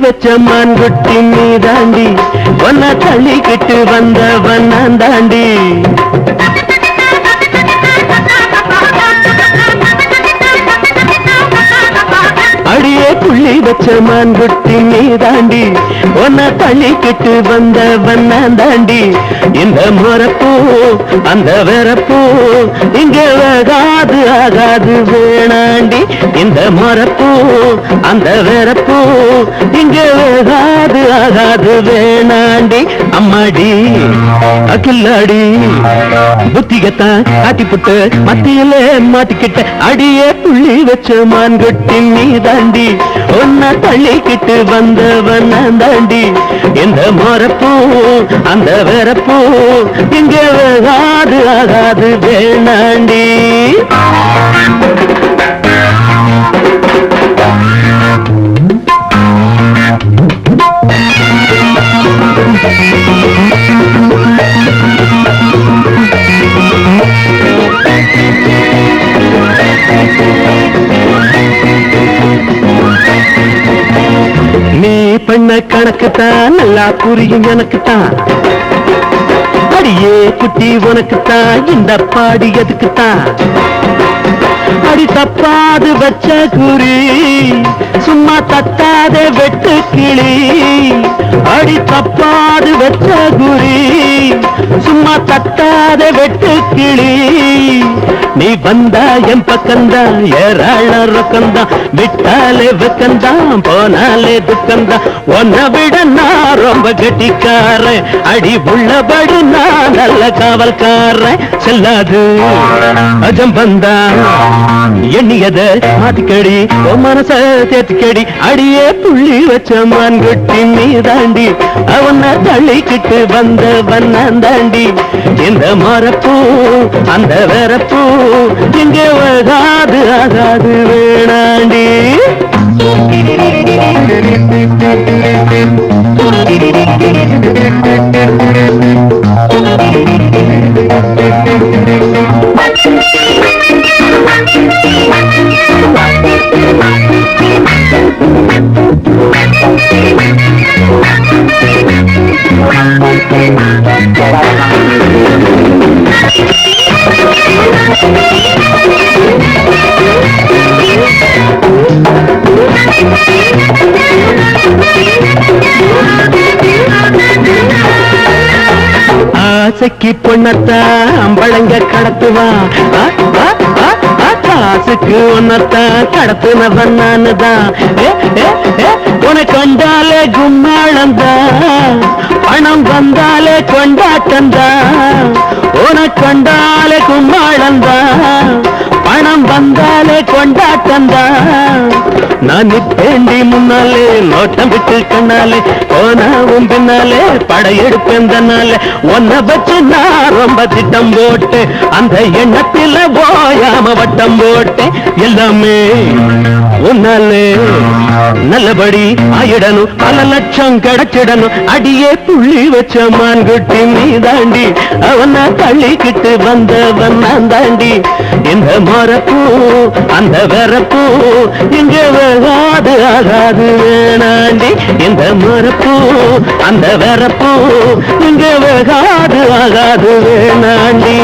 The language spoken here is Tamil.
வச்ச மான்குட்டி நீ தாண்டி ஒன்ன தள்ளிக்கிட்டு வந்தவன் நான் தாண்டி அடியே புள்ளி வச்ச மான்குட்டி நீ தாண்டி ஒன்ன தள்ளிக்கிட்டு வந்தவன் நான் தாண்டி இந்த முறப்பூ அந்த வெறப்பூ இங்க வேகாது ஆகாது வேணாண்டி இந்த முறப்பூ அந்த வெறப்பூ இங்க வேகாது ஆகாது வேணாண்டி அம்மாடி அகில்லாடி புத்திகத்தான் காட்டிப்புட்டு மத்தியிலே மாட்டிக்கிட்ட அடியே புள்ளி வச்ச மான்குட்டி நீ தாண்டி ஒன்ன தள்ளிக்கிட்டு வந்தவன் தாண்டி இந்த முறப்பூ அந்த வெறப்பூ இங்க வேகாது ஆகாது வேணாண்டி நீ பண்ண கணக்குத்தான் நல்லா புரியும் எனக்குத்தான் அடியே குட்டி உனக்குத்தான் இந்த பாடி எதுக்குத்தான் அடி தப்பாது வச்ச குறி சும்மா தட்டாத வெட்டு கிளி அடி தப்பாது வச்ச குறி சும்மா தட்டாத வெட்டு கிளி நீ வந்தா என் பக்கம்தான் ஏராள ரொக்கம்தான் விட்டாலே வெக்கம்தான் போனாலே துக்கம்தான் உன்னை விட நான் ரொம்ப கெட்டிக்காரன் அடி உள்ளபடி நான் நல்ல காவல்காரன் செல்லாது அஜம்பந்தா எண்ணியத மாத்திக்கடி உன் மனச தேத்திக்கடி அடியே புள்ளி வச்ச மான்குட்டி நீ தாண்டி அவனை தள்ளிக்கிட்டு வந்தவன் நான் தாண்டி இந்த மரப்பூ அந்த வெறப்பூ இங்க வேகாது ஆகாது வேணாண்டி ஆசைக்கு பொண்ணத்தான் அம்பளங்க கடத்துவான் காசுக்கு ஒன்னத்தான் கடத்துனவன் நானுதான் உனக்கு கண்டாலே கும்மாளந்தான் பணம் வந்தாலே கொண்டாட்டந்தான் உனக்கு கண்டாலே கும்மாளந்தான் பணம் வந்தாலே கொண்டாட்டந்தான் நான் நிப்பேண்டி முன்னாலே நோட்டம் விட்டு கண்ணாலே போனாவும் பின்னாலே படையெடுப்பேன் தன்னாலே உன்னை வச்சு நான் ரொம்ப திட்டம் போட்டேன் அந்த எண்ணத்தில போயாம வட்டம் போட்டேன் எல்லாமே உன்னாலே நல்லபடி ஆயிடணும் பல லட்சம் கிடைச்சிடணும் அடியே புள்ளி வச்ச மான்குட்டி நீ தாண்டி அவனை தள்ளிக்கிட்டு வந்தவன் நான் தாண்டி இந்த மரப்பூ அந்த வெறப்பூ இங்க வேகாது ஆகாது வேணாண்டி இந்த மரப்பூ அந்த வெறப்பூ இங்க வேகாது ஆகாது வேணாண்டி